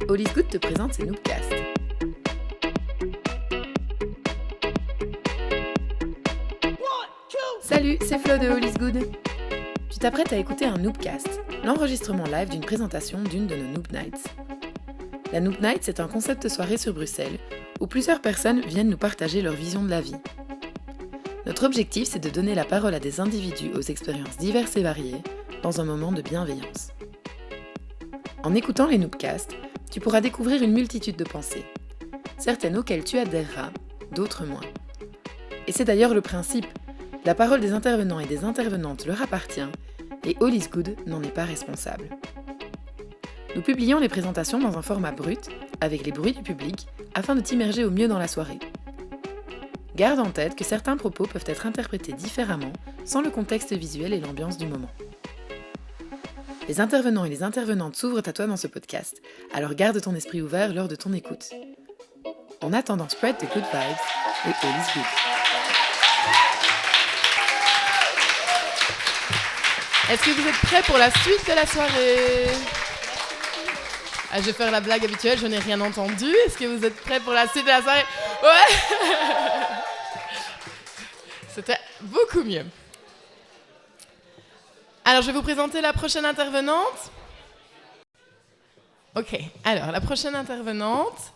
All is Good te présente ses Noobcasts. Salut, c'est Flo de All is Good. Tu t'apprêtes à écouter un Noobcast, l'enregistrement live d'une présentation d'une de nos Noob Nights. La Noob Night, c'est un concept de soirée sur Bruxelles où plusieurs personnes viennent nous partager leur vision de la vie. Notre objectif, c'est de donner la parole à des individus aux expériences diverses et variées dans un moment de bienveillance. En écoutant les Noobcasts, tu pourras découvrir une multitude de pensées, certaines auxquelles tu adhéreras, d'autres moins. Et c'est d'ailleurs le principe. La parole des intervenants et des intervenantes leur appartient, et All is Good n'en est pas responsable. Nous publions les présentations dans un format brut, avec les bruits du public, afin de t'immerger au mieux dans la soirée. Garde en tête que certains propos peuvent être interprétés différemment, sans le contexte visuel et l'ambiance du moment. Les intervenants et les intervenantes s'ouvrent à toi dans ce podcast, alors garde ton esprit ouvert lors de ton écoute. En attendant, spread the good vibes et All is Good. Est-ce que vous êtes prêts pour la suite de la soirée ? Je vais faire la blague habituelle, je n'ai rien entendu. Est-ce que vous êtes prêts pour la suite de la soirée ? Ouais. C'était beaucoup mieux. Alors, je vais vous présenter la prochaine intervenante. Ok, alors la prochaine intervenante,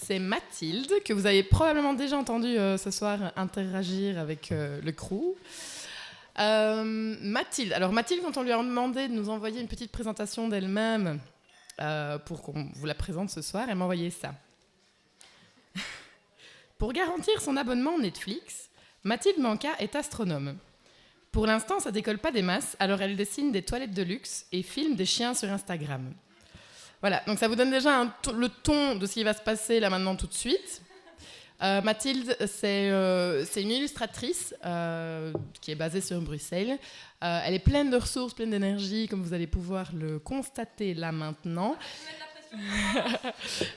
c'est Mathilde, que vous avez probablement déjà entendu ce soir interagir avec le crew. Mathilde, quand on lui a demandé de nous envoyer une petite présentation d'elle-même pour qu'on vous la présente ce soir, elle m'a envoyé ça. Pour garantir son abonnement Netflix, Mathilde Manca est astronome. Pour l'instant, ça décolle pas des masses, alors elle dessine des toilettes de luxe et filme des chiens sur Instagram. Voilà, donc ça vous donne déjà le ton de ce qui va se passer là maintenant tout de suite. Mathilde, c'est une illustratrice qui est basée sur Bruxelles. Elle est pleine de ressources, pleine d'énergie, comme vous allez pouvoir le constater là maintenant.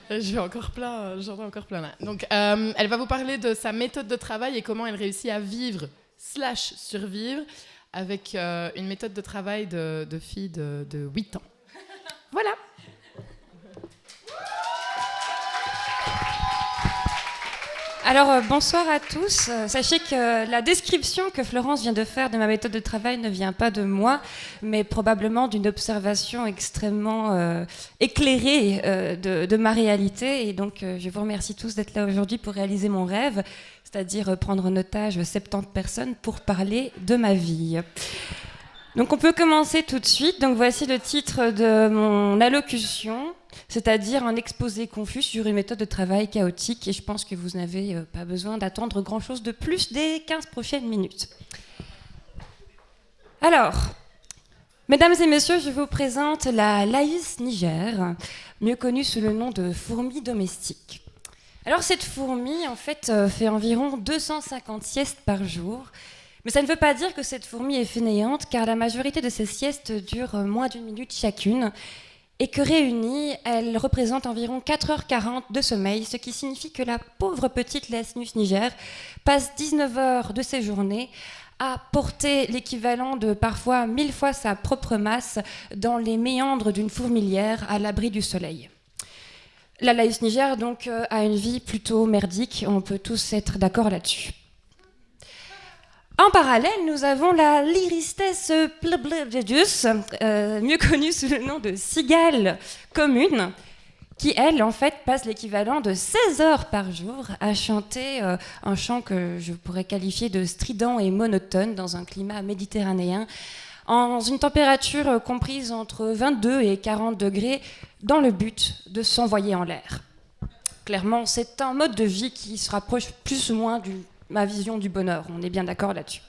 J'en ai encore plein là. Donc, elle va vous parler de sa méthode de travail et comment elle réussit à vivre/survivre avec une méthode de travail de fille de 8 ans. Voilà. Alors, bonsoir à tous. Sachez que la description que Florence vient de faire de ma méthode de travail ne vient pas de moi, mais probablement d'une observation extrêmement éclairée de ma réalité. Et donc, je vous remercie tous d'être là aujourd'hui pour réaliser mon rêve, c'est-à-dire prendre en otage 70 personnes pour parler de ma vie. Donc, on peut commencer tout de suite. Donc, voici le titre de mon allocution. C'est-à-dire un exposé confus sur une méthode de travail chaotique, et je pense que vous n'avez pas besoin d'attendre grand-chose de plus des 15 prochaines minutes. Alors, mesdames et messieurs, je vous présente la Laïs Niger, mieux connue sous le nom de fourmi domestique. Alors cette fourmi, en fait, fait environ 250 siestes par jour, mais ça ne veut pas dire que cette fourmi est fainéante, car la majorité de ces siestes durent moins d'une minute chacune, et que réunies, elles représentent environ 4h40 de sommeil, ce qui signifie que la pauvre petite Laïs Niger passe 19 heures de ses journées à porter l'équivalent de parfois 1000 fois sa propre masse dans les méandres d'une fourmilière à l'abri du soleil. La Laïs Niger, donc, a une vie plutôt merdique, on peut tous être d'accord là-dessus. En parallèle, nous avons la Lyristès Plebledus, mieux connue sous le nom de cigale commune, qui, elle, en fait, passe l'équivalent de 16 heures par jour à chanter un chant que je pourrais qualifier de strident et monotone dans un climat méditerranéen, en une température comprise entre 22 et 40 degrés, dans le but de s'envoyer en l'air. Clairement, c'est un mode de vie qui se rapproche plus ou moins ma vision du bonheur, on est bien d'accord là-dessus.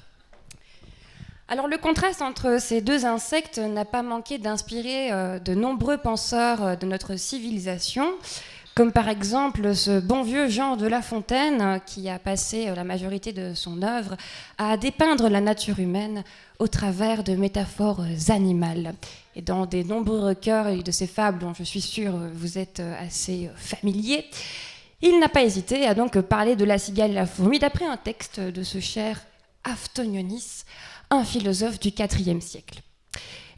Alors le contraste entre ces deux insectes n'a pas manqué d'inspirer de nombreux penseurs de notre civilisation, comme par exemple ce bon vieux Jean de La Fontaine qui a passé la majorité de son œuvre à dépeindre la nature humaine au travers de métaphores animales. Et dans des nombreux recueils de ces fables dont je suis sûre vous êtes assez familiers, il n'a pas hésité à donc parler de la cigale et la fourmi d'après un texte de ce cher Aphtognonis, un philosophe du IVe siècle.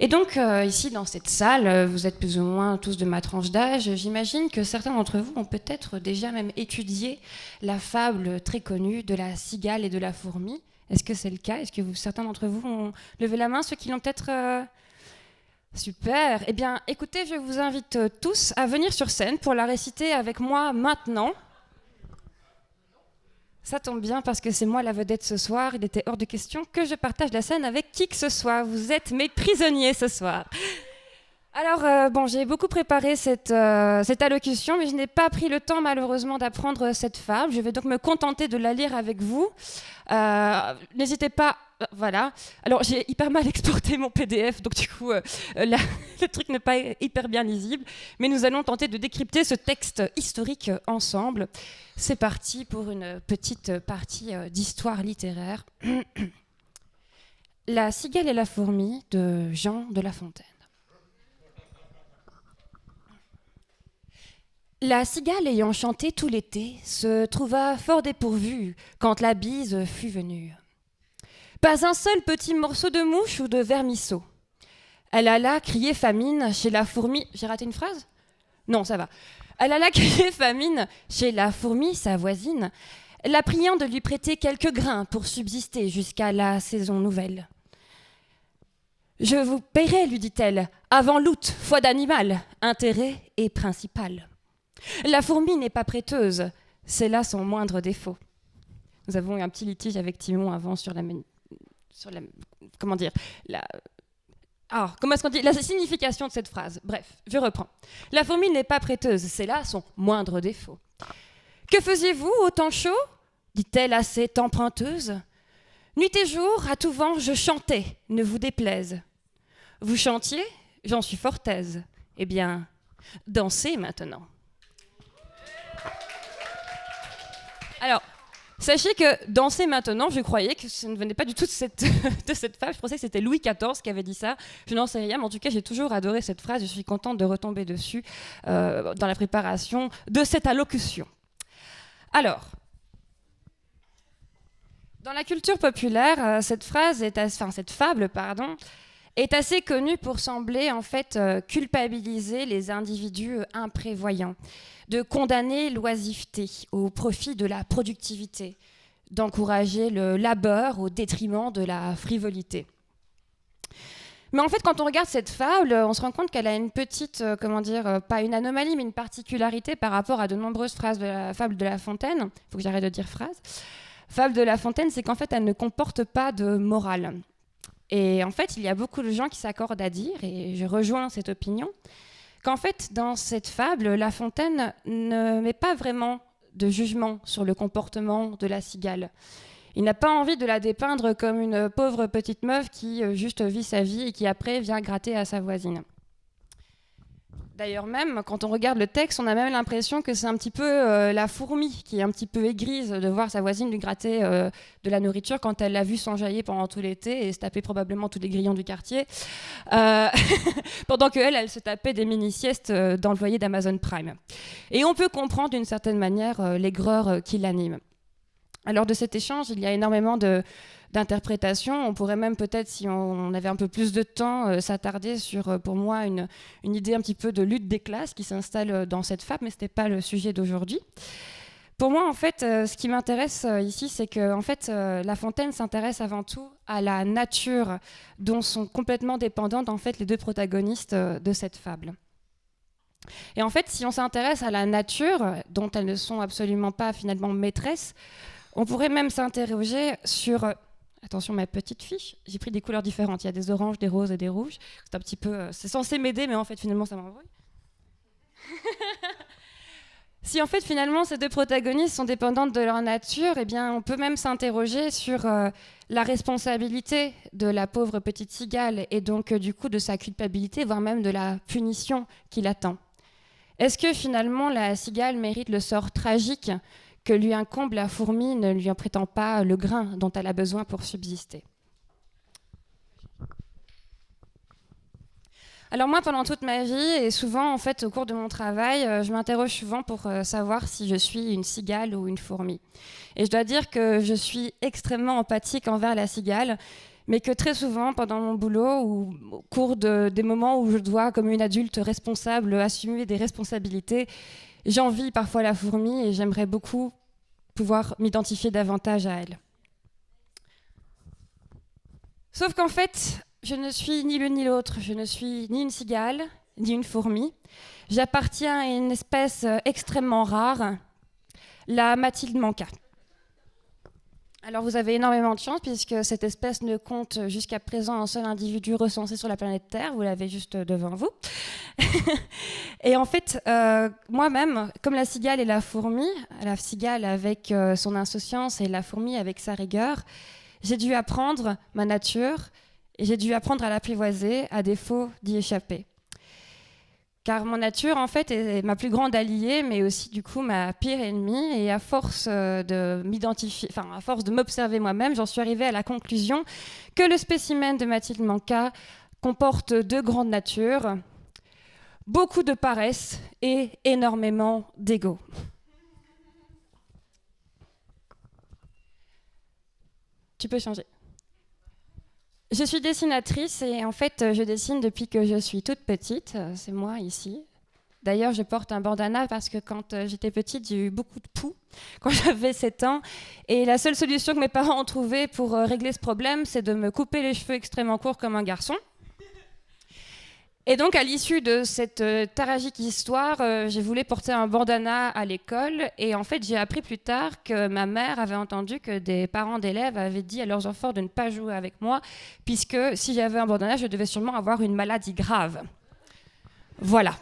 Et donc, ici, dans cette salle, vous êtes plus ou moins tous de ma tranche d'âge. J'imagine que certains d'entre vous ont peut-être déjà même étudié la fable très connue de la cigale et de la fourmi. Est-ce que c'est le cas? Est-ce que certains d'entre vous ont levé la main, ceux qui l'ont peut-être... Super. Eh bien, écoutez, je vous invite tous à venir sur scène pour la réciter avec moi maintenant. Ça tombe bien parce que c'est moi la vedette ce soir. Il était hors de question que je partage la scène avec qui que ce soit. Vous êtes mes prisonniers ce soir. Alors, bon, j'ai beaucoup préparé cette allocution, mais je n'ai pas pris le temps malheureusement d'apprendre cette fable. Je vais donc me contenter de la lire avec vous. N'hésitez pas... Voilà. Alors, j'ai hyper mal exporté mon PDF, donc du coup, le truc n'est pas hyper bien lisible. Mais nous allons tenter de décrypter ce texte historique ensemble. C'est parti pour une petite partie d'histoire littéraire. La cigale et la fourmi de Jean de La Fontaine. La cigale ayant chanté tout l'été se trouva fort dépourvue quand la bise fut venue. Pas un seul petit morceau de mouche ou de vermisseau. Elle alla crier famine chez la fourmi... J'ai raté une phrase? Non, ça va. Elle alla crier famine chez la fourmi, sa voisine, la priant de lui prêter quelques grains pour subsister jusqu'à la saison nouvelle. « Je vous paierai, lui dit-elle, avant l'août, foi d'animal, intérêt et principal. La fourmi n'est pas prêteuse, c'est là son moindre défaut. » Nous avons eu un petit litige avec Timon avant sur la comment dire, comment est-ce qu'on dit la signification de cette phrase. Bref, je reprends. La fourmi n'est pas prêteuse, c'est là son moindre défaut. Que faisiez-vous au temps chaud? Dit-elle à cette emprunteuse. Nuit et jour, à tout vent, je chantais, ne vous déplaise. Vous chantiez? J'en suis fort aise. Eh bien, dansez maintenant. Alors, sachez que danser maintenant, je croyais que ça ne venait pas du tout de cette fable. Je pensais que c'était Louis XIV qui avait dit ça. Je n'en sais rien, mais en tout cas, j'ai toujours adoré cette phrase. Je suis contente de retomber dessus dans la préparation de cette allocution. Alors, dans la culture populaire, cette fable, est assez connue pour sembler en fait culpabiliser les individus imprévoyants, de condamner l'oisiveté au profit de la productivité, d'encourager le labeur au détriment de la frivolité. Mais en fait, quand on regarde cette fable, on se rend compte qu'elle a une petite, pas une anomalie, mais une particularité par rapport à de nombreuses phrases de la fable de La Fontaine. Il faut que j'arrête de dire phrase. Fable de La Fontaine, c'est qu'en fait, elle ne comporte pas de morale. Et en fait, il y a beaucoup de gens qui s'accordent à dire, et je rejoins cette opinion, qu'en fait, dans cette fable, La Fontaine ne met pas vraiment de jugement sur le comportement de la cigale. Il n'a pas envie de la dépeindre comme une pauvre petite meuf qui juste vit sa vie et qui après vient gratter à sa voisine. D'ailleurs même, quand on regarde le texte, on a même l'impression que c'est un petit peu la fourmi qui est un petit peu aigrise de voir sa voisine lui gratter de la nourriture quand elle l'a vue s'enjailler pendant tout l'été et se taper probablement tous les grillons du quartier, pendant qu'elle, elle se tapait des mini-siestes dans le foyer d'Amazon Prime. Et on peut comprendre d'une certaine manière l'aigreur qui l'anime. Alors de cet échange, il y a énormément d'interprétations. On pourrait même peut-être, si on avait un peu plus de temps, s'attarder sur, pour moi, une idée un petit peu de lutte des classes qui s'installe dans cette fable, mais ce n'était pas le sujet d'aujourd'hui. Pour moi, en fait, ce qui m'intéresse ici, c'est que en fait, La Fontaine s'intéresse avant tout à la nature dont sont complètement dépendantes en fait, les deux protagonistes de cette fable. Et en fait, si on s'intéresse à la nature, dont elles ne sont absolument pas finalement maîtresses, on pourrait même s'interroger sur... Attention, ma petite fiche, j'ai pris des couleurs différentes. Il y a des oranges, des roses et des rouges. C'est un petit peu... c'est censé m'aider, mais en fait, finalement, ça m'embrouille. Si en fait, finalement, ces deux protagonistes sont dépendantes de leur nature, eh bien, on peut même s'interroger sur la responsabilité de la pauvre petite cigale et donc, du coup, de sa culpabilité, voire même de la punition qui l'attend. Est-ce que, finalement, la cigale mérite le sort tragique que lui incombe la fourmi, ne lui en prétend pas le grain dont elle a besoin pour subsister? Alors moi, pendant toute ma vie, et souvent en fait au cours de mon travail, je m'interroge souvent pour savoir si je suis une cigale ou une fourmi. Et je dois dire que je suis extrêmement empathique envers la cigale, mais que très souvent, pendant mon boulot ou au cours des moments où je dois, comme une adulte responsable, assumer des responsabilités, j'envie parfois la fourmi et j'aimerais beaucoup pouvoir m'identifier davantage à elle. Sauf qu'en fait, je ne suis ni l'une ni l'autre. Je ne suis ni une cigale, ni une fourmi. J'appartiens à une espèce extrêmement rare, la Mathilde Manka. Alors vous avez énormément de chance puisque cette espèce ne compte jusqu'à présent un seul individu recensé sur la planète Terre, vous l'avez juste devant vous. Et en fait, moi-même, comme la cigale et la fourmi, la cigale avec son insouciance et la fourmi avec sa rigueur, j'ai dû apprendre ma nature et j'ai dû apprendre à l'apprivoiser à défaut d'y échapper. Car mon nature, en fait, est ma plus grande alliée, mais aussi, du coup, ma pire ennemie. Et à force de m'identifier, à force de m'observer moi-même, j'en suis arrivée à la conclusion que le spécimen de Mathilde Manka comporte deux grandes natures, beaucoup de paresse et énormément d'ego. Tu peux changer. Je suis dessinatrice et en fait, je dessine depuis que je suis toute petite. C'est moi ici. D'ailleurs, je porte un bandana parce que quand j'étais petite, j'ai eu beaucoup de poux quand j'avais 7 ans. Et la seule solution que mes parents ont trouvée pour régler ce problème, c'est de me couper les cheveux extrêmement courts comme un garçon. Et donc, à l'issue de cette tragique histoire, j'ai voulu porter un bandana à l'école. Et en fait, j'ai appris plus tard que ma mère avait entendu que des parents d'élèves avaient dit à leurs enfants de ne pas jouer avec moi, puisque si j'avais un bandana, je devais sûrement avoir une maladie grave. Voilà.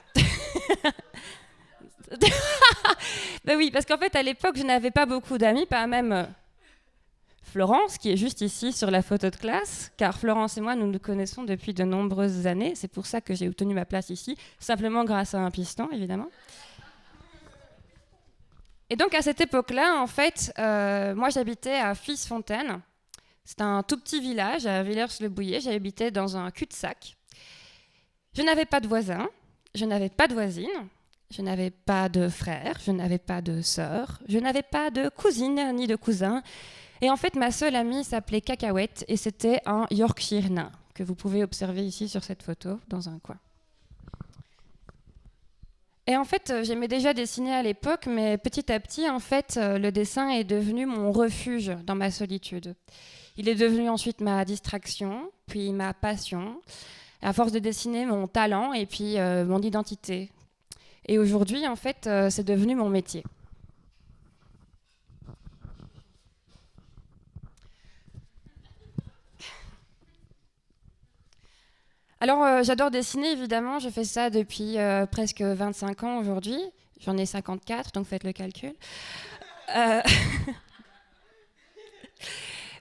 Ben oui, parce qu'en fait, à l'époque, je n'avais pas beaucoup d'amis, pas même Florence, qui est juste ici sur la photo de classe, car Florence et moi, nous nous connaissons depuis de nombreuses années. C'est pour ça que j'ai obtenu ma place ici, simplement grâce à un piston, évidemment. Et donc, à cette époque-là, en fait, moi, j'habitais à Fisfontaine. C'est un tout petit village, à Villers-le-Bouillet. J'habitais dans un cul-de-sac. Je n'avais pas de voisins, je n'avais pas de voisines, je n'avais pas de frères, je n'avais pas de sœurs, je n'avais pas de cousines ni de cousins. Et en fait, ma seule amie s'appelait Cacahuète et c'était un Yorkshire nain que vous pouvez observer ici sur cette photo, dans un coin. Et en fait, j'aimais déjà dessiner à l'époque, mais petit à petit, en fait, le dessin est devenu mon refuge dans ma solitude. Il est devenu ensuite ma distraction, puis ma passion, à force de dessiner mon talent et puis mon identité. Et aujourd'hui, en fait, c'est devenu mon métier. Alors, j'adore dessiner, évidemment. Je fais ça depuis presque 25 ans aujourd'hui. J'en ai 54, donc faites le calcul.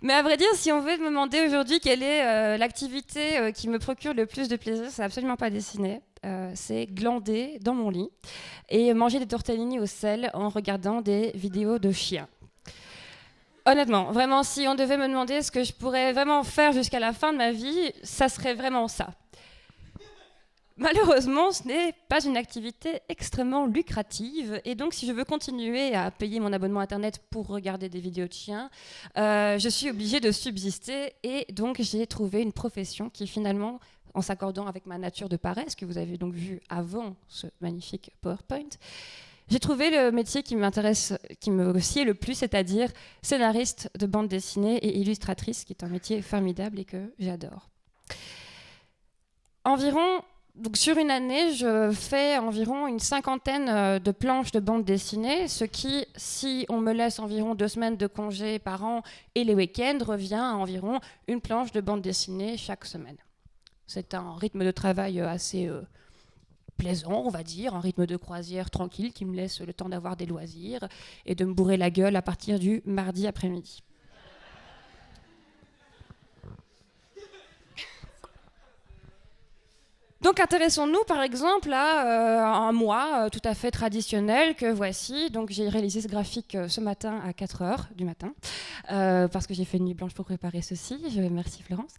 Mais à vrai dire, si on veut me demander aujourd'hui quelle est l'activité qui me procure le plus de plaisir, c'est absolument pas dessiner. C'est glander dans mon lit et manger des tortellini au sel en regardant des vidéos de chiens. Honnêtement, vraiment, si on devait me demander ce que je pourrais vraiment faire jusqu'à la fin de ma vie, ça serait vraiment ça. Malheureusement, ce n'est pas une activité extrêmement lucrative et donc si je veux continuer à payer mon abonnement internet pour regarder des vidéos de chiens, je suis obligée de subsister et donc j'ai trouvé une profession qui finalement, en s'accordant avec ma nature de paresse, que vous avez donc vu avant ce magnifique PowerPoint, j'ai trouvé le métier qui m'intéresse, qui me sied le plus, c'est-à-dire scénariste de bande dessinée et illustratrice, qui est un métier formidable et que j'adore. Donc sur une année, je fais environ une 50aine de planches de bande dessinée, ce qui, si on me laisse environ 2 semaines de congé par an et les week-ends, revient à environ une planche de bande dessinée chaque semaine. C'est un rythme de travail assez plaisant, on va dire, un rythme de croisière tranquille qui me laisse le temps d'avoir des loisirs et de me bourrer la gueule à partir du mardi après-midi. Donc intéressons-nous par exemple à un mois tout à fait traditionnel que voici. Donc j'ai réalisé ce graphique ce matin à 4h du matin parce que j'ai fait une nuit blanche pour préparer ceci. Merci Florence.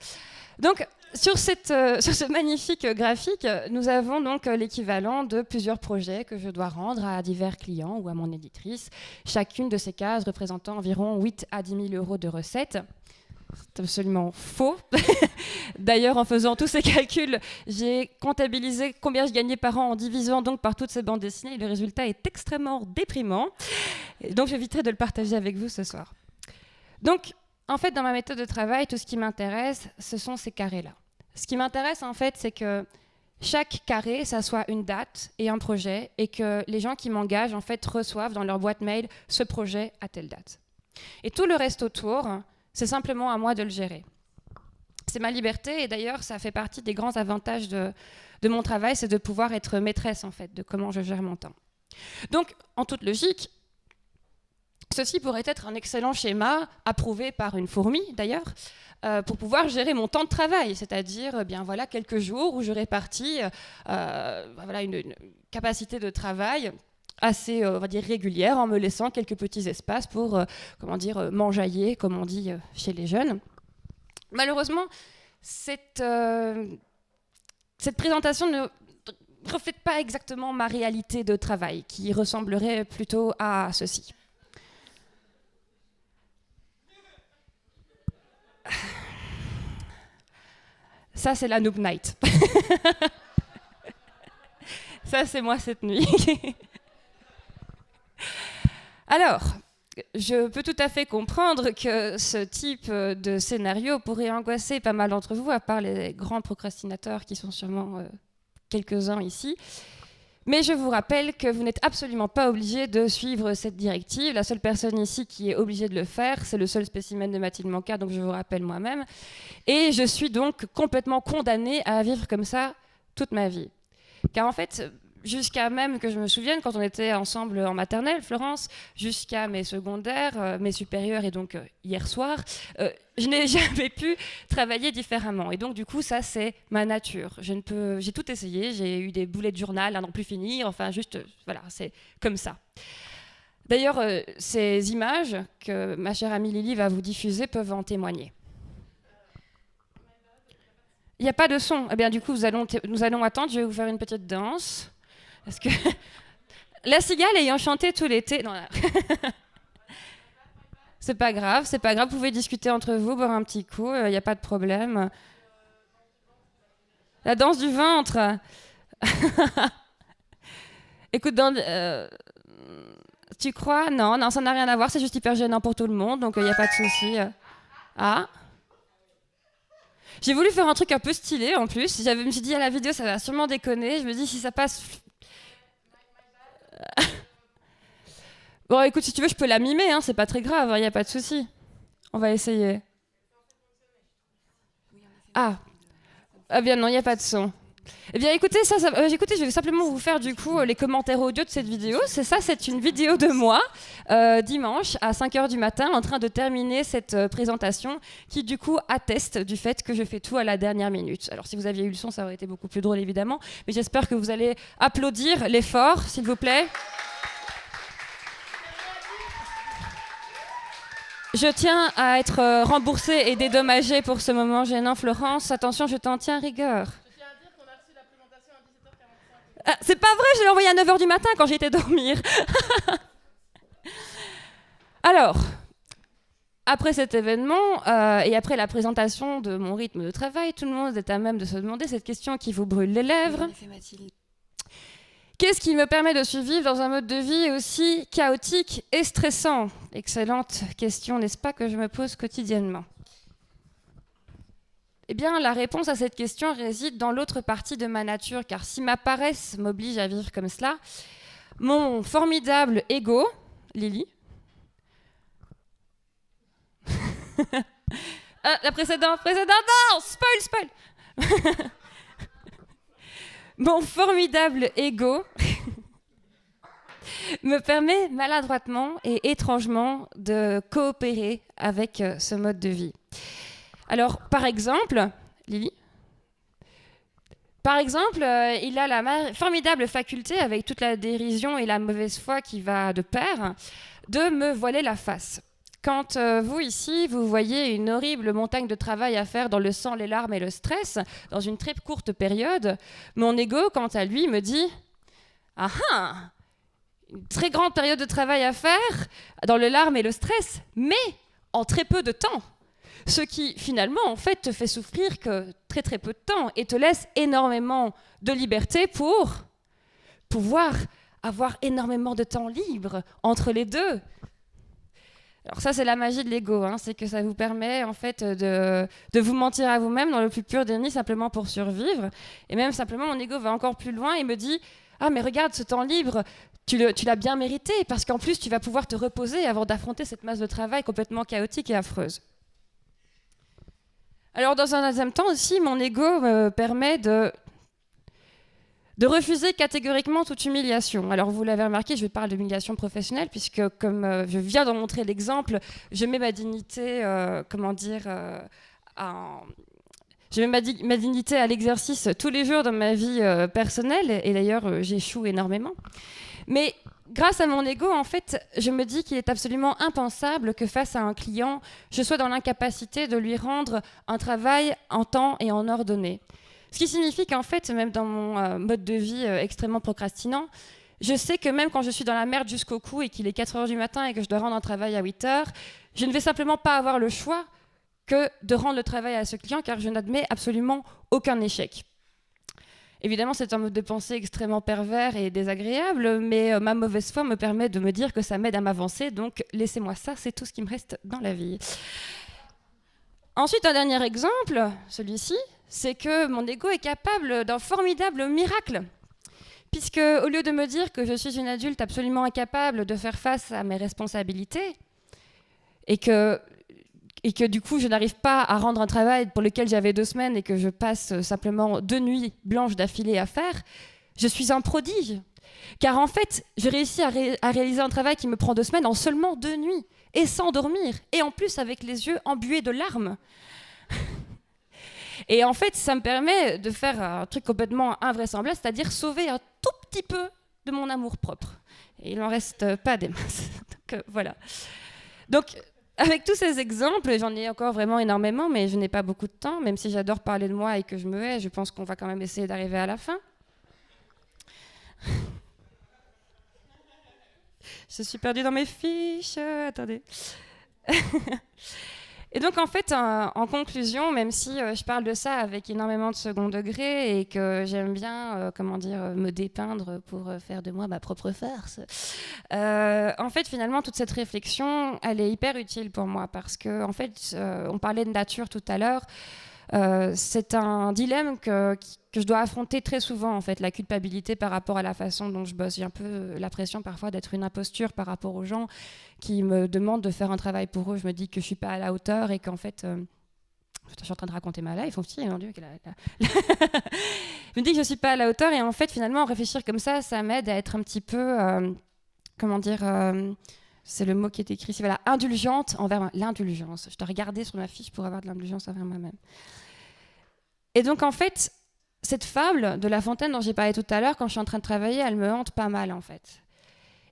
Donc sur ce magnifique graphique, nous avons donc l'équivalent de plusieurs projets que je dois rendre à divers clients ou à mon éditrice. Chacune de ces cases représentant environ 8 à 10 000 euros de recettes. C'est absolument faux. D'ailleurs, en faisant tous ces calculs, j'ai comptabilisé combien je gagnais par an en divisant donc par toutes ces bandes dessinées. Et le résultat est extrêmement déprimant. Et donc, j'éviterai de le partager avec vous ce soir. Donc, en fait, dans ma méthode de travail, tout ce qui m'intéresse, ce sont ces carrés-là. Ce qui m'intéresse, en fait, c'est que chaque carré, ça soit une date et un projet, et que les gens qui m'engagent, en fait, reçoivent dans leur boîte mail ce projet à telle date. Et tout le reste autour, c'est simplement à moi de le gérer. C'est ma liberté, et d'ailleurs, ça fait partie des grands avantages de mon travail, c'est de pouvoir être maîtresse, en fait, de comment je gère mon temps. Donc, en toute logique, ceci pourrait être un excellent schéma, approuvé par une fourmi, d'ailleurs, pour pouvoir gérer mon temps de travail, c'est-à-dire voilà, quelques jours où je répartis une capacité de travail assez on va dire régulière, en me laissant quelques petits espaces pour m'enjailler, comme on dit chez les jeunes. Malheureusement, cette présentation ne reflète pas exactement ma réalité de travail, qui ressemblerait plutôt à ceci. Ça, c'est la Noob Night. Ça, c'est moi cette nuit. Alors, je peux tout à fait comprendre que ce type de scénario pourrait angoisser pas mal d'entre vous, à part les grands procrastinateurs qui sont sûrement quelques-uns ici. Mais je vous rappelle que vous n'êtes absolument pas obligé de suivre cette directive. La seule personne ici qui est obligée de le faire, c'est le seul spécimen de Mathilde Manka, donc je vous rappelle moi-même. Et je suis donc complètement condamnée à vivre comme ça toute ma vie. Car en fait, jusqu'à même que je me souvienne, quand on était ensemble en maternelle, Florence, jusqu'à mes secondaires, mes supérieurs et donc hier soir, je n'ai jamais pu travailler différemment. Et donc du coup, ça c'est ma nature. J'ai tout essayé, j'ai eu des boulets de journal à n'en plus finir, enfin juste, voilà, c'est comme ça. D'ailleurs, ces images que ma chère amie Lily va vous diffuser peuvent en témoigner. Il n'y a pas de son. Eh bien du coup, nous allons attendre, je vais vous faire une petite danse. Parce que la cigale ayant chanté tout l'été... Non, c'est pas grave, vous pouvez discuter entre vous, boire un petit coup, il n'y a pas de problème. La danse du ventre. Écoute, tu crois ? Non, ça n'a rien à voir, c'est juste hyper gênant pour tout le monde, donc il n'y a pas de souci. Ah. J'ai voulu faire un truc un peu stylé en plus, je me suis dit à la vidéo ça va sûrement déconner, je me dis si ça passe... Bon, écoute, si tu veux, je peux la mimer, hein, c'est pas très grave, il n'y a pas de souci. On va essayer. Ah bien non, il n'y a pas de son. Eh bien, écoutez, écoutez, je vais simplement vous faire du coup les commentaires audio de cette vidéo. C'est une vidéo de moi, dimanche à 5h du matin, en train de terminer cette présentation, qui du coup atteste du fait que je fais tout à la dernière minute. Alors, si vous aviez eu le son, ça aurait été beaucoup plus drôle, évidemment, mais j'espère que vous allez applaudir l'effort, s'il vous plaît. Je tiens à être remboursée et dédommagée pour ce moment gênant, Florence. Attention, je t'en tiens rigueur. Je tiens à dire qu'on a reçu la présentation à 17h45. Ah, c'est pas vrai, je l'ai envoyé à 9h du matin quand j'étais dormir. Alors, après cet événement et après la présentation de mon rythme de travail, tout le monde est à même de se demander cette question qui vous brûle les lèvres. Qu'est-ce qui me permet de survivre dans un mode de vie aussi chaotique et stressant ? Excellente question, n'est-ce pas, que je me pose quotidiennement. Eh bien, la réponse à cette question réside dans l'autre partie de ma nature, car si ma paresse m'oblige à vivre comme cela, mon formidable ego, Lily... la précédente, non, spoil. Mon formidable ego me permet maladroitement et étrangement de coopérer avec ce mode de vie. Alors, par exemple, Lily, il a la formidable faculté, avec toute la dérision et la mauvaise foi qui va de pair, de me voiler la face. Quand vous, ici, vous voyez une horrible montagne de travail à faire dans le sang, les larmes et le stress, dans une très courte période, mon ego, quant à lui, me dit « Ah ah, une très grande période de travail à faire dans le larme et le stress, mais en très peu de temps. Ce qui, finalement, en fait, te fait souffrir que très très peu de temps et te laisse énormément de liberté pour pouvoir avoir énormément de temps libre entre les deux. Alors ça, c'est la magie de l'ego, hein, c'est que ça vous permet en fait de vous mentir à vous-même dans le plus pur déni simplement pour survivre. Et même simplement, mon ego va encore plus loin et me dit « Ah mais regarde, ce temps libre, tu l'as bien mérité parce qu'en plus, tu vas pouvoir te reposer avant d'affronter cette masse de travail complètement chaotique et affreuse. » Alors dans un deuxième temps aussi, mon ego me permet de refuser catégoriquement toute humiliation. Alors vous l'avez remarqué, je parle d'humiliation professionnelle puisque comme je viens d'en montrer l'exemple, je mets ma dignité, je mets ma dignité à l'exercice tous les jours dans ma vie personnelle et d'ailleurs j'échoue énormément. Mais grâce à mon ego, en fait, je me dis qu'il est absolument impensable que face à un client, je sois dans l'incapacité de lui rendre un travail en temps et en heure donnée. Ce qui signifie qu'en fait, même dans mon mode de vie extrêmement procrastinant, je sais que même quand je suis dans la merde jusqu'au cou et qu'il est 4h du matin et que je dois rendre un travail à 8h, je ne vais simplement pas avoir le choix que de rendre le travail à ce client car je n'admets absolument aucun échec. Évidemment, c'est un mode de pensée extrêmement pervers et désagréable, mais ma mauvaise foi me permet de me dire que ça m'aide à m'avancer, donc laissez-moi ça, c'est tout ce qui me reste dans la vie. Ensuite, un dernier exemple, celui-ci, c'est que mon ego est capable d'un formidable miracle. Puisque, au lieu de me dire que je suis une adulte absolument incapable de faire face à mes responsabilités, et que du coup, je n'arrive pas à rendre un travail pour lequel j'avais 2 semaines et que je passe simplement 2 nuits blanches d'affilée à faire, je suis un prodige. Car en fait, je réussis à réaliser un travail qui me prend 2 semaines en seulement 2 nuits, et sans dormir, et en plus avec les yeux embués de larmes. Et en fait, ça me permet de faire un truc complètement invraisemblable, c'est-à-dire sauver un tout petit peu de mon amour-propre. Et il n'en reste pas des masses. Donc voilà. Donc, avec tous ces exemples, j'en ai encore vraiment énormément, mais je n'ai pas beaucoup de temps, même si j'adore parler de moi et que je me hais, je pense qu'on va quand même essayer d'arriver à la fin. Je suis perdue dans mes fiches, attendez. Et donc en fait, en conclusion, même si je parle de ça avec énormément de second degré et que j'aime bien, me dépeindre pour faire de moi ma propre farce, en fait finalement toute cette réflexion, elle est hyper utile pour moi parce que en fait, on parlait de nature tout à l'heure. C'est un dilemme que je dois affronter très souvent, en fait, la culpabilité par rapport à la façon dont je bosse. J'ai un peu l'impression parfois d'être une imposture par rapport aux gens qui me demandent de faire un travail pour eux. Je me dis que je ne suis pas à la hauteur et qu'en fait... je suis en train de raconter ma life aussi, mon Dieu. Je me dis que je ne suis pas à la hauteur et en fait, finalement, réfléchir comme ça m'aide à être un petit peu... c'est le mot qui est écrit ici, voilà, indulgente envers l'indulgence. Je dois regarder sur ma fiche pour avoir de l'indulgence envers moi-même. Et donc, en fait, cette fable de La Fontaine dont j'ai parlé tout à l'heure, quand je suis en train de travailler, elle me hante pas mal, en fait.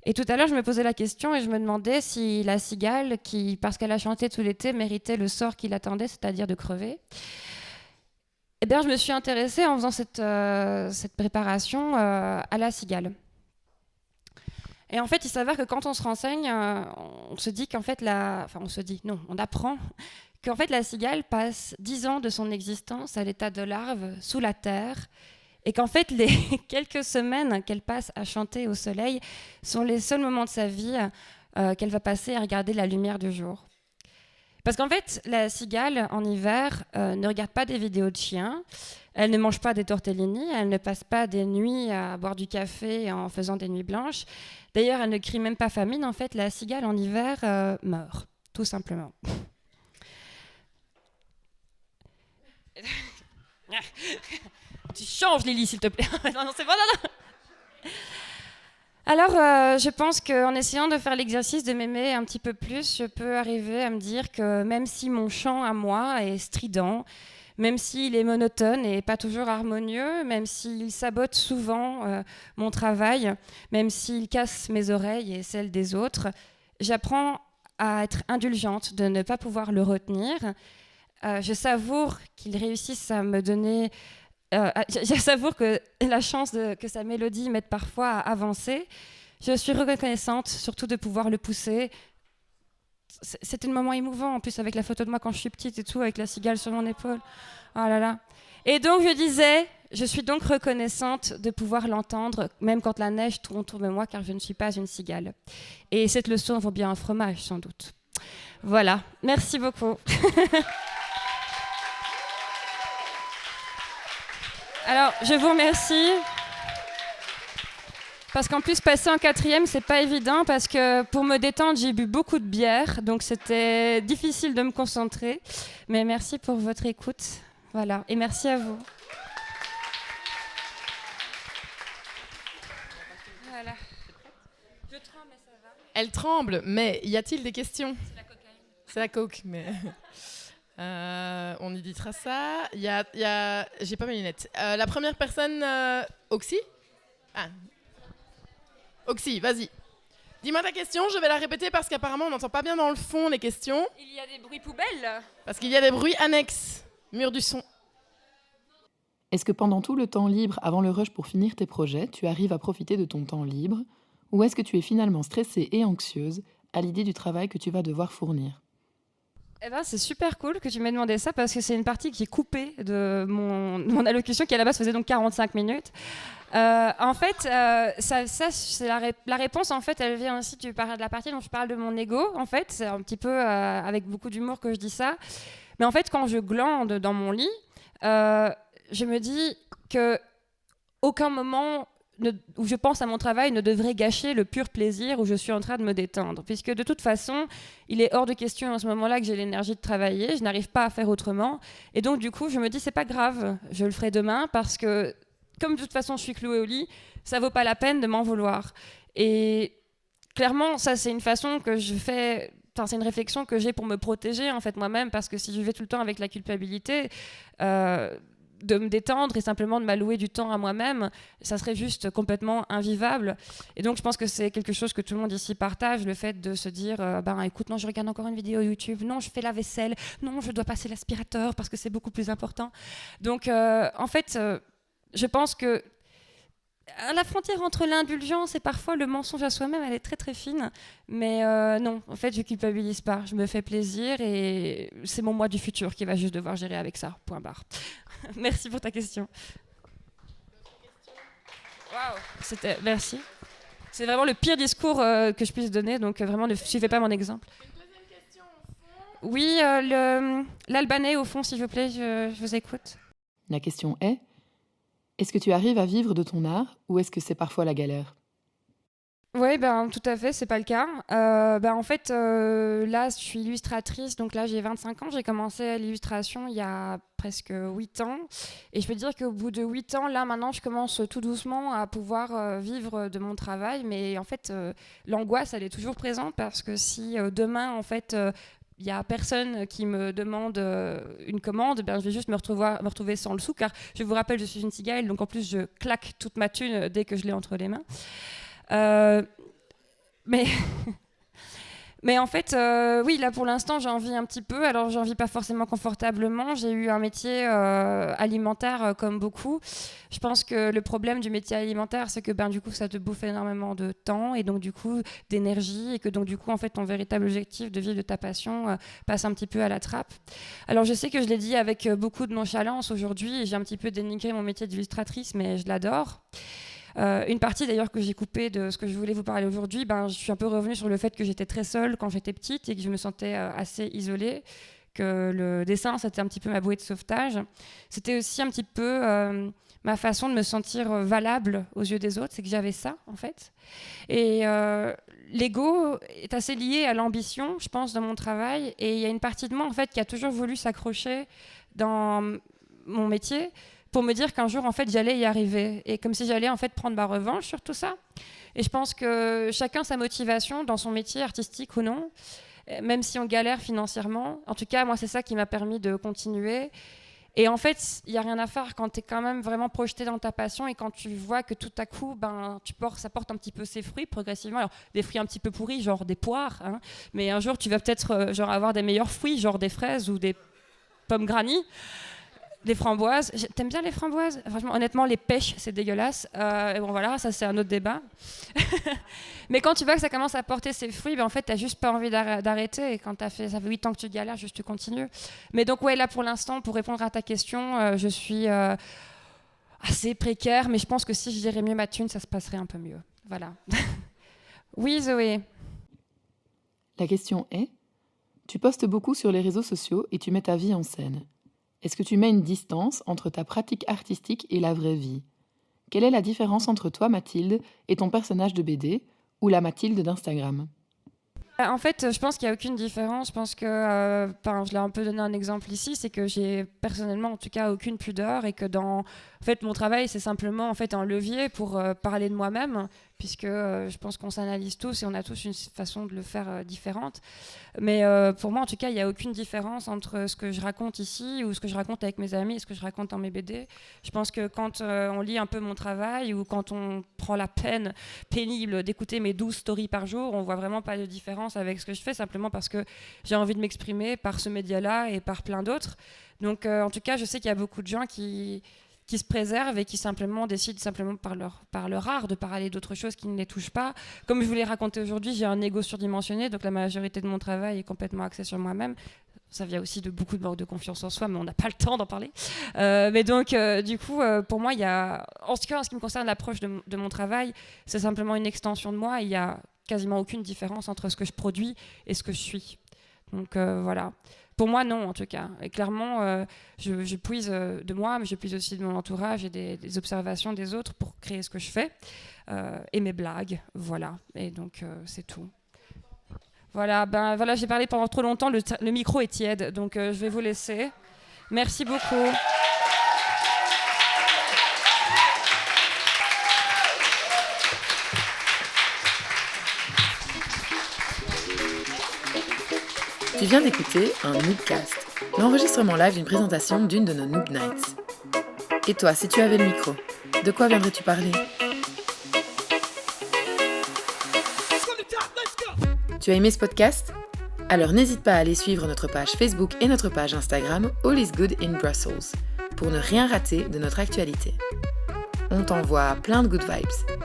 Et tout à l'heure, je me posais la question et je me demandais si la cigale, qui, parce qu'elle a chanté tout l'été, méritait le sort qui l'attendait, c'est-à-dire de crever. Et bien, je me suis intéressée en faisant cette préparation à la cigale. Et en fait, il s'avère que quand on se renseigne, on se dit qu'en fait, on apprend qu'en fait la cigale passe 10 ans de son existence à l'état de larve sous la terre et qu'en fait les quelques semaines qu'elle passe à chanter au soleil sont les seuls moments de sa vie qu'elle va passer à regarder la lumière du jour. Parce qu'en fait, la cigale, en hiver, ne regarde pas des vidéos de chiens, elle ne mange pas des tortellini, elle ne passe pas des nuits à boire du café en faisant des nuits blanches. D'ailleurs, elle ne crie même pas famine. En fait, la cigale, en hiver, meurt, tout simplement. Tu changes, Lily, s'il te plaît. Non, c'est bon, non. Alors, je pense qu'en essayant de faire l'exercice de m'aimer un petit peu plus, je peux arriver à me dire que même si mon chant à moi est strident, même s'il est monotone et pas toujours harmonieux, même s'il sabote souvent mon travail, même s'il casse mes oreilles et celles des autres, j'apprends à être indulgente, de ne pas pouvoir le retenir. Je savoure qu'il réussisse à me donner... je savoure que la chance que sa mélodie m'aide parfois à avancer. Je suis reconnaissante surtout de pouvoir le pousser c'était un moment émouvant, en plus avec la photo de moi quand je suis petite et tout, avec la cigale sur mon épaule. Oh là là. Et donc je disais, je suis donc reconnaissante de pouvoir l'entendre, même quand la neige tourne autour de moi, car je ne suis pas une cigale. Et cette leçon vaut bien un fromage, sans doute. Voilà, merci beaucoup. Alors, je vous remercie. Parce qu'en plus, passer en 4e, c'est pas évident, parce que pour me détendre, j'ai bu beaucoup de bière, donc c'était difficile de me concentrer. Mais merci pour votre écoute. Voilà, et merci à vous. Voilà. Je tremble, mais ça va. Elle tremble, mais y a-t-il des questions? C'est la cocaïne. C'est la coke, mais... on éditera ça. J'ai pas mes lunettes. La première personne... Oxy? Ah. Oxy, vas-y. Dis-moi ta question, je vais la répéter parce qu'apparemment on n'entend pas bien dans le fond les questions. Il y a des bruits poubelles. Parce qu'il y a des bruits annexes. Mur du son. Est-ce que pendant tout le temps libre avant le rush pour finir tes projets, tu arrives à profiter de ton temps libre? Ou est-ce que tu es finalement stressée et anxieuse à l'idée du travail que tu vas devoir fournir? Eh ben, c'est super cool que tu m'aies demandé ça, parce que c'est une partie qui est coupée de mon allocution, qui à la base faisait donc 45 minutes. En fait, c'est la réponse, en fait, elle vient aussi de la partie dont je parle de mon ego. En fait, c'est un petit peu avec beaucoup d'humour que je dis ça. Mais en fait, quand je glande dans mon lit, je me dis que aucun moment où je pense à mon travail ne devrait gâcher le pur plaisir où je suis en train de me détendre. Puisque de toute façon, il est hors de question à ce moment-là que j'ai l'énergie de travailler, je n'arrive pas à faire autrement. Et donc du coup, je me dis, c'est pas grave, je le ferai demain, parce que comme de toute façon je suis clouée au lit, ça vaut pas la peine de m'en vouloir. Et clairement, ça c'est une façon que je fais... Enfin, c'est une réflexion que j'ai pour me protéger en fait moi-même, parce que si je vais tout le temps avec la culpabilité... de me détendre et simplement de m'allouer du temps à moi-même, ça serait juste complètement invivable. Et donc je pense que c'est quelque chose que tout le monde ici partage, le fait de se dire écoute, non, je regarde encore une vidéo YouTube, non, je fais la vaisselle, non, je dois passer l'aspirateur parce que c'est beaucoup plus important. Donc en fait, je pense que la frontière entre l'indulgence et parfois le mensonge à soi-même, elle est très très fine. Mais non, en fait, je culpabilise pas. Je me fais plaisir et c'est mon moi du futur qui va juste devoir gérer avec ça. Point barre. Merci pour ta question. Waouh, merci. C'est vraiment le pire discours que je puisse donner, donc vraiment ne suivez pas mon exemple. Une deuxième question au fond. Oui, l'Albanais au fond, s'il vous plaît, je vous écoute. La question est, est-ce que tu arrives à vivre de ton art ou est-ce que c'est parfois la galère? Oui, tout à fait, c'est pas le cas. En fait, là, je suis illustratrice, donc là, j'ai 25 ans. J'ai commencé l'illustration il y a presque 8 ans. Et je peux dire qu'au bout de 8 ans, là, maintenant, je commence tout doucement à pouvoir vivre de mon travail. Mais en fait, l'angoisse, elle est toujours présente, parce que si demain, en fait... il n'y a personne qui me demande une commande, je vais juste me retrouver sans le sou, car je vous rappelle, je suis une cigale, donc en plus je claque toute ma thune dès que je l'ai entre les mains. Mais en fait, oui, là pour l'instant j'en vis un petit peu. Alors j'en vis pas forcément confortablement. J'ai eu un métier alimentaire comme beaucoup. Je pense que le problème du métier alimentaire, c'est que du coup ça te bouffe énormément de temps et donc du coup d'énergie, et que donc du coup en fait ton véritable objectif de vivre de ta passion passe un petit peu à la trappe. Alors je sais que je l'ai dit avec beaucoup de nonchalance aujourd'hui et j'ai un petit peu dénigré mon métier d'illustratrice, mais je l'adore. Une partie d'ailleurs que j'ai coupée de ce que je voulais vous parler aujourd'hui, je suis un peu revenue sur le fait que j'étais très seule quand j'étais petite et que je me sentais assez isolée, que le dessin c'était un petit peu ma bouée de sauvetage. C'était aussi un petit peu ma façon de me sentir valable aux yeux des autres, c'est que j'avais ça en fait. Et l'ego est assez lié à l'ambition, je pense, dans mon travail, et il y a une partie de moi en fait qui a toujours voulu s'accrocher dans mon métier pour me dire qu'un jour, en fait, j'allais y arriver. Et comme si j'allais, en fait, prendre ma revanche sur tout ça. Et je pense que chacun sa motivation dans son métier, artistique ou non, même si on galère financièrement. En tout cas, moi, c'est ça qui m'a permis de continuer. Et en fait, il n'y a rien à faire quand tu es quand même vraiment projeté dans ta passion et quand tu vois que tout à coup, ça porte un petit peu ses fruits progressivement. Alors, des fruits un petit peu pourris, genre des poires. Hein, mais un jour, tu vas peut-être avoir des meilleurs fruits, genre des fraises ou des pommes granny. Des framboises. T'aimes bien les framboises? Franchement, honnêtement, les pêches, c'est dégueulasse. Et bon, voilà, ça, c'est un autre débat. Mais quand tu vois que ça commence à porter ses fruits, en fait, t'as juste pas envie d'arrêter. Et quand ça fait 8 ans que tu galères, juste tu continues. Mais donc, ouais, là, pour l'instant, pour répondre à ta question, je suis assez précaire. Mais je pense que si je gérais mieux ma thune, ça se passerait un peu mieux. Voilà. Oui, Zoé. La question est, tu postes beaucoup sur les réseaux sociaux et tu mets ta vie en scène. Est-ce que tu mets une distance entre ta pratique artistique et la vraie vie? Quelle est la différence entre toi, Mathilde, et ton personnage de BD, ou la Mathilde d'Instagram? En fait, je pense qu'il n'y a aucune différence. Je pense que, je l'ai un peu donné un exemple ici, c'est que j'ai personnellement, en tout cas, aucune pudeur et que en fait, mon travail, c'est simplement en fait un levier pour parler de moi-même, puisque je pense qu'on s'analyse tous et on a tous une façon de le faire différente. Mais pour moi, en tout cas, il n'y a aucune différence entre ce que je raconte ici ou ce que je raconte avec mes amis et ce que je raconte dans mes BD. Je pense que quand on lit un peu mon travail ou quand on prend la peine pénible d'écouter mes 12 stories par jour, on voit vraiment pas de différence avec ce que je fais, simplement parce que j'ai envie de m'exprimer par ce média-là et par plein d'autres. Donc, en tout cas, je sais qu'il y a beaucoup de gens qui se préservent et qui décident simplement par leur art de parler d'autres choses qui ne les touchent pas. Comme je vous l'ai raconté aujourd'hui, j'ai un ego surdimensionné, donc la majorité de mon travail est complètement axé sur moi-même. Ça vient aussi de beaucoup de manque de confiance en soi, mais on n'a pas le temps d'en parler. Mais donc, du coup, pour moi, il y a, en tout cas, en ce qui me concerne, l'approche de mon travail, c'est simplement une extension de moi. Il n'y a quasiment aucune différence entre ce que je produis et ce que je suis. Donc, voilà. Pour moi, non, en tout cas. Et clairement, je puise de moi, mais je puise aussi de mon entourage et des observations des autres pour créer ce que je fais. Et mes blagues, voilà. Et donc, c'est tout. Voilà, j'ai parlé pendant trop longtemps, le micro est tiède, donc je vais vous laisser. Merci beaucoup. Tu viens d'écouter un Noobcast, l'enregistrement live d'une présentation d'une de nos Noob Nights. Et toi, si tu avais le micro, de quoi viendrais-tu parler? Tu as aimé ce podcast? Alors n'hésite pas à aller suivre notre page Facebook et notre page Instagram All is Good in Brussels pour ne rien rater de notre actualité. On t'envoie plein de good vibes.